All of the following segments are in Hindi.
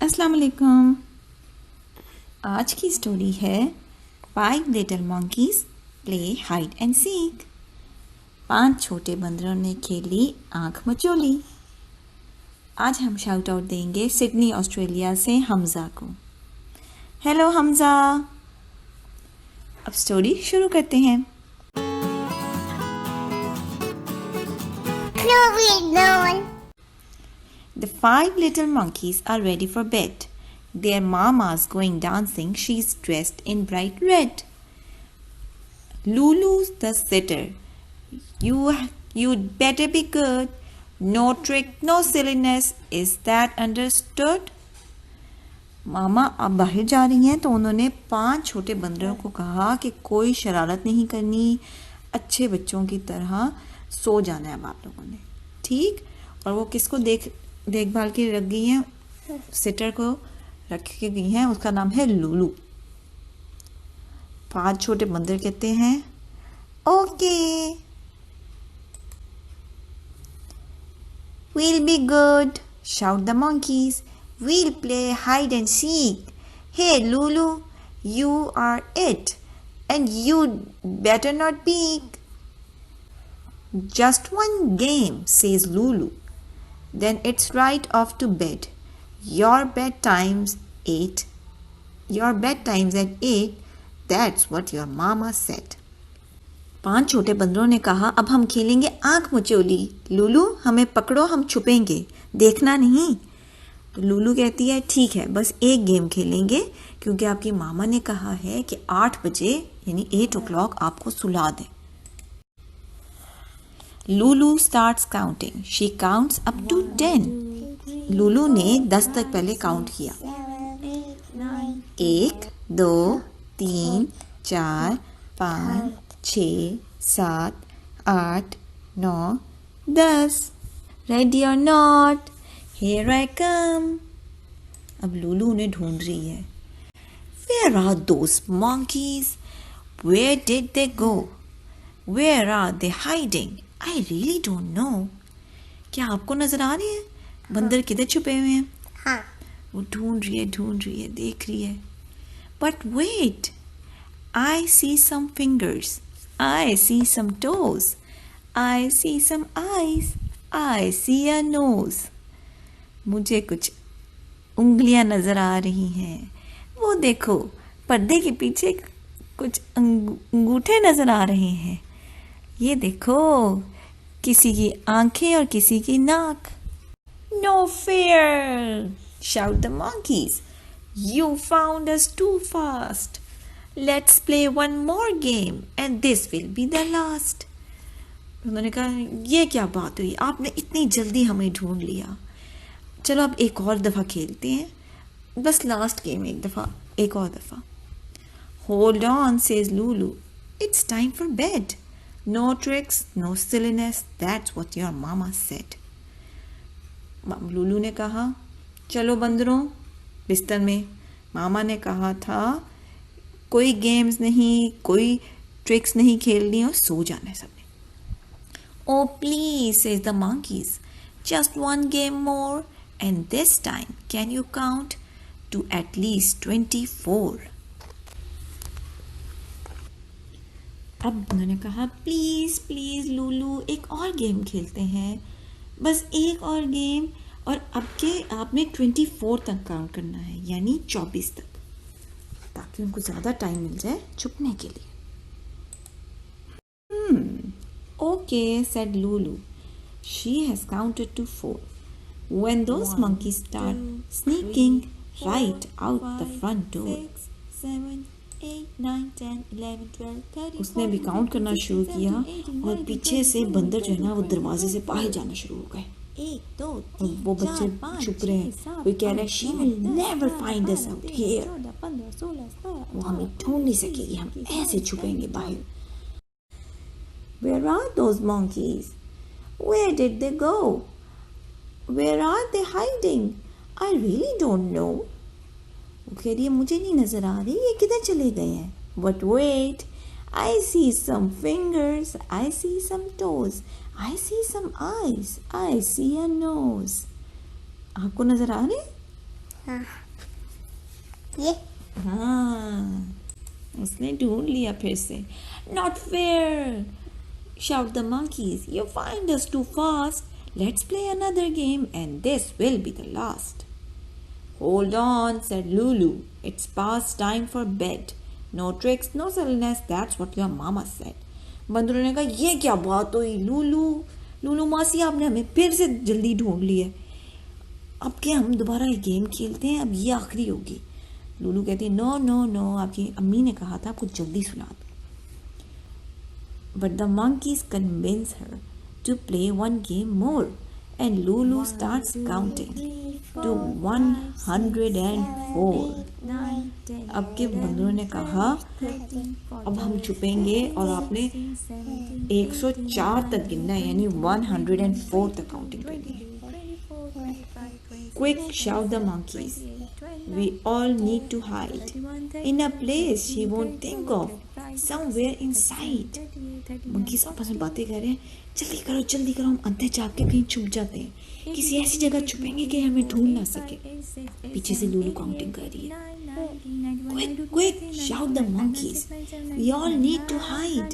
अस्सलाम वालेकुम। आज की स्टोरी है 5 little monkeys play hide and seek. 5 छोटे बंदरों ने खेली आंख मचोली। आज हम शाउट आउट देंगे सिडनी ऑस्ट्रेलिया से हमजा को। हेलो हमजा। अब स्टोरी शुरू करते हैं। The 5 little monkeys are ready for bed. Their mama's going dancing. She's dressed in bright red. Lulu's the sitter. You'd better be good. No trick, no silliness. Is that understood? मामा अब बाहर जा रही हैं तो उन्होंने 5 छोटे बंदरों को कहा कि कोई शरारत नहीं करनी, अच्छे बच्चों की तरह सो जाना है अब आप लोगों ने, ठीक। और वो किसको देखभाल के रख गई हैं, सिटर को रख के गई हैं, उसका नाम है लूलू। 5 छोटे बंदर कहते हैं okay, we'll be good, shout the monkeys. We'll play hide and seek. Hey Lulu, you are it, and you'd better not peek. Just one game, says Lulu. Then it's right off to bed. Your bedtime's at 8. That's what your mama said. 5 छोटे बंदरों ने कहा अब हम खेलेंगे आंख मचोली। लूलू हमें पकड़ो, हम छुपेंगे, देखना नहीं। तो लूलू कहती है ठीक है, बस एक गेम खेलेंगे क्योंकि आपकी मामा ने कहा है कि 8 बजे यानी 8 o'clock आपको सुला दें। Lulu starts counting. She counts up to 10. Lulu ने 10 तक पहले काउंट किया। 1 2 3 4 5 6 7 8 9 10। Ready or not? Here I come. अब लूलू उन्हें ढूंढ रही है। Where are those monkeys? Where did they go? Where are they hiding? I really don't know. क्या आपको नजर आ रही है बंदर किधर छुपे हुए हैं? हाँ। वो ढूंढ रही है, देख रही है। But wait, I see some fingers. I see some toes. I see some eyes. I see a nose. मुझे कुछ उंगलियां नजर आ रही हैं। वो देखो पर्दे के पीछे कुछ अंगूठे नजर आ रहे हैं। ये देखो किसी की आंखें और किसी की नाक। No fear, shout the monkeys. You found us too fast. Let's play one more game and this will be the last. उन्होंने कहा ये क्या बात हुई, आपने इतनी जल्दी हमें ढूंढ लिया। चलो अब एक और दफ़ा खेलते हैं, बस लास्ट गेम एक और दफ़ा। Hold on, says Lulu. It's time for bed. No tricks, no silliness. That's what your mama said. Lulu ने कहा चलो बंदरों बिस्तर में, मामा ने कहा था कोई गेम्स नहीं, कोई ट्रिक्स नहीं खेलनी और सो जाना है सबने। Oh please, says the monkeys. Just one game more. And this time, can you count to at least 24? अब उन्होंने कहा प्लीज प्लीज लूलू एक और गेम खेलते हैं, बस एक और गेम, और अब के आपने 24 तक काउंट करना है यानी 24 तक, ताकि उनको ज़्यादा टाइम मिल जाए छुपने के लिए। Okay, said Lulu. She has counted to 4. When those monkeys start sneaking right out the front door, 7 8 9 10 11 12 13, उसने भी काउंट करना शुरू किया और पीछे से बंदर जो है ना वो दरवाजे से बाहर जाना शुरू हो गए। 1 2 3 वो बच्चे छुप रहे हैं, वो कह रहे हैं she will never find us out here, वो हमें ढूंढ नहीं सकेगी, हम ऐसे छुपेंगे बाहर। Where are those monkeys? Where did they go? Where are they hiding? I really don't know. वो कह रही है मुझे नहीं नजर आ रही ये किधर चले गए हैं। But wait, I see some fingers, I see some toes, I see some eyes, I see a nose. आपको नजर आ रहे? ये हाँ, उसने ढूंढ लिया फिर से. Not fair! Shout the monkeys. You find us too fast. Let's play another game and this will be the last. Hold on, said Lulu. It's past time for bed. No tricks, no silliness. That's what your mama said. बंदरों ने कहा ये क्या बात हुई लूलू. लूलू मासी आपने हमें फिर से जल्दी ढूंढ लिया. अब क्या हम दोबारा ये गेम खेलते हैं. अब ये आखिरी होगी. लूलू कहती नो नो नो, आपकी अम्मी ने कहा था आपको जल्दी सुना दो. But the monkeys convince her to play one game more, and Lulu starts counting to 104. अब के बंदरों ने कहा अब हम छुपेंगे और आपने 104 तक गिनना है, यानी 104 तक काउंटिंग करनी है. Quick, shout the monkeys. We all need to hide in a place she won't think of, somewhere inside. Monkeys आपस में बातें कर रहे हैं. जल्दी करो हम अंदर जाके कहीं छुप जाते हैं. किसी ऐसी जगह छुपेंगे कि हमें ढूंढ ना सके. पीछे से लूलू काउंटिंग कर रही है. Quick, shout the monkeys. We all need to hide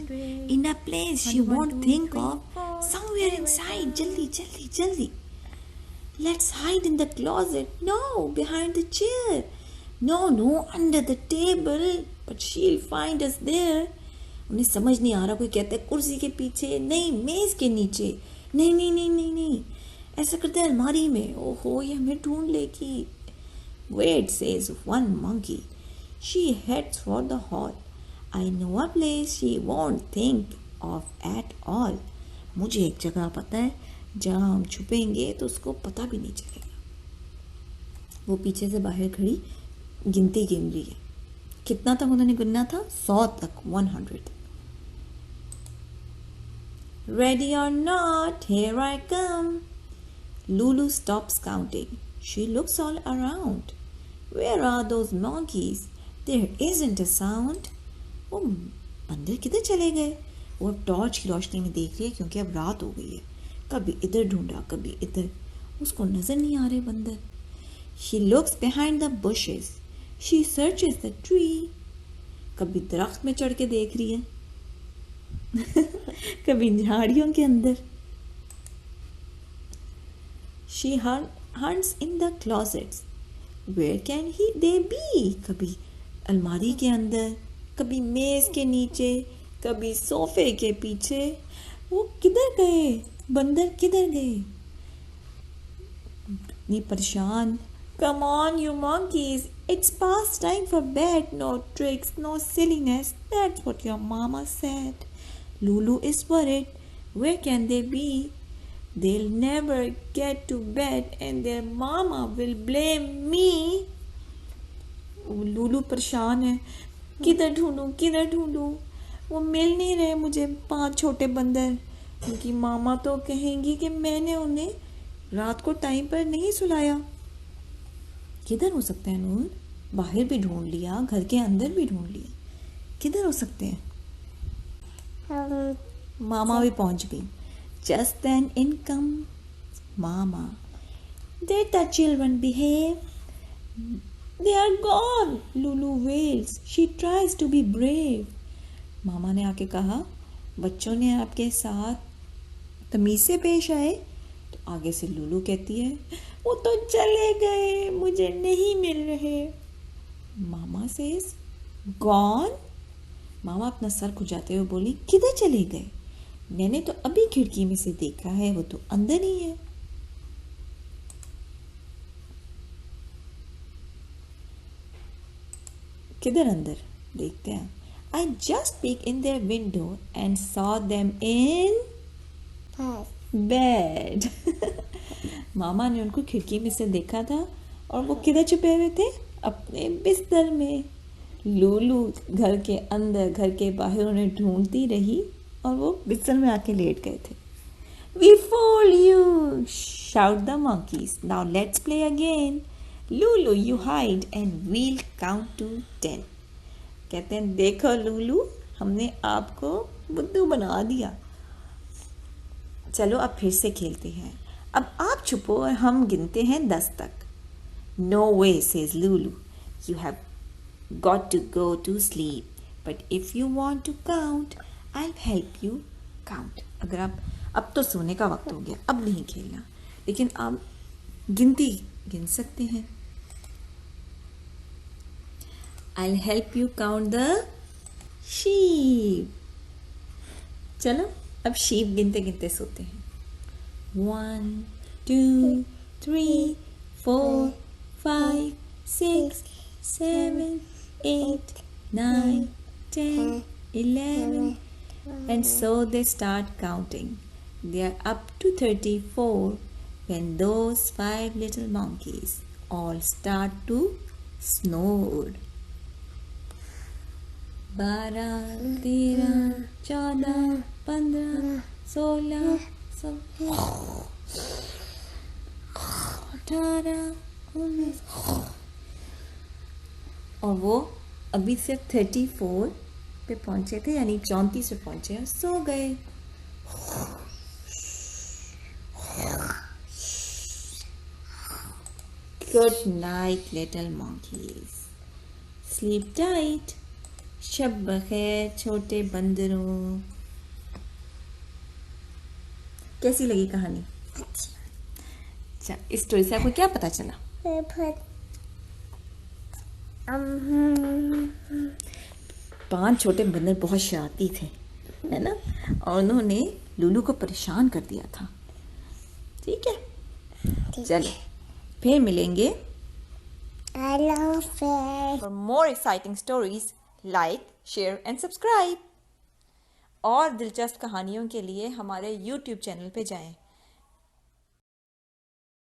in a place she won't think of, somewhere inside. जल्दी. Let's hide in the closet. No, behind the chair. No, under the table. But she'll find us there. उन्हें समझ नहीं आ रहा. कोई कहता है कुर्सी के पीछे, नहीं मेज के नीचे, नहीं. ऐसा करते हैं अलमारी में. ओहो, ये हमें ढूंढ लेगी. Wait, says one monkey. She heads for the hall. I know a place she won't think of at all. मुझे एक जगह पता है जहाँ हम छुपेंगे तो उसको पता भी नहीं चलेगा. वो पीछे से बाहर खड़ी गिनती गिन रही है. कितना तक उन्होंने गिनना था? 100 तक. 100. Ready or not, here I come. Lulu stops counting. She looks all around. Where are those monkeys? There isn't a sound. वो बंदर किधर चले गए? वो अब टॉर्च की रोशनी में देख रही है क्योंकि अब रात हो गई है. कभी इधर ढूंढा, कभी इधर. उसको नजर नहीं आ रहे बंदर. She looks behind the bushes. She searches the tree. कभी दरख्त में चढ़ के देख रही है. कभी झाड़ियों के अंदर. She hunts in the closets. Where can they be? कभी अलमारी के अंदर, कभी मेज के नीचे, कभी सोफे के पीछे. वो किधर गए? बंदर किधर गए? इतनी परेशान. Come on, you monkeys. It's past time for bed. No tricks, no silliness. That's what your mama said. Lulu is worried. Where can they be? They'll never get to bed and their mama will blame me. Lulu परेशान है. किधर ढूंढूं? वो मिल नहीं रहे मुझे 5 छोटे बंदर. उनकी मामा तो कहेंगी कि मैंने उन्हें रात को टाइम पर नहीं सुलाया. किधर हो सकते हैं नूर? बाहर भी ढूंढ लिया, घर के अंदर भी ढूंढ लिया. किधर हो सकते हैं? मामा भी पहुंच गई. Just then in comes Mama. Did the children behave? They are gone, Lulu wails. She tries to be brave. मामा ने आके कहा बच्चों ने आपके साथ तमीज से पेश आए. तो आगे से लूलू कहती है वो तो चले गए, मुझे नहीं मिल रहे. मामा सेज गॉन. मामा अपना सर खुजाते हुए बोली किधर चले गए? मैंने तो अभी खिड़की में से देखा है, वो तो अंदर ही है. किधर अंदर? देखते हैं. I just peeked in their window and saw them in bed. मामा ने उनको खिड़की में से देखा था और वो किधर छुपे हुए थे? अपने बिस्तर में. लूलू घर के अंदर, घर के बाहर उन्हें ढूंढती रही और वो बिस्तर में आके लेट गए थे. We fooled you, shout the monkeys. Now let's play again. Lulu, you hide and we'll count to 10. कहते हैं देखो लूलू, हमने आपको बुद्धू बना दिया. चलो अब फिर से खेलते हैं. अब आप छुपो और हम गिनते हैं 10 तक. No way, says Lulu. You have got to go to sleep. But if you want to count, I'll help you count. अगर आप अब तो सोने का वक्त हो गया, अब नहीं खेलना, लेकिन आप गिनती गिन सकते हैं. I'll help you count the sheep. चलो अब sheep गिनते गिनते सोते हैं. 1 2 3 4 5 6 7 8 9 10 11, and so they start counting. They are up to 34 when those 5 little monkeys all start to snore. 12 13 14 15 16 18 19. और वो अभी सिर्फ 34 पे पहुंचे थे, यानी 34 पे पहुंचे और सो गए. Good night, little monkeys. Sleep tight. शब बखैर छोटे बंदरों. कैसी लगी कहानी? अच्छा, इस स्टोरी से आपको क्या पता चला? 5 छोटे बंदर बहुत शरारती थे, है ना, और उन्होंने लूलू को परेशान कर दिया था. ठीक है, चलो फिर मिलेंगे. I love it. For more exciting stories, like, share and subscribe. और दिलचस्प कहानियों के लिए हमारे YouTube चैनल पे जाएं.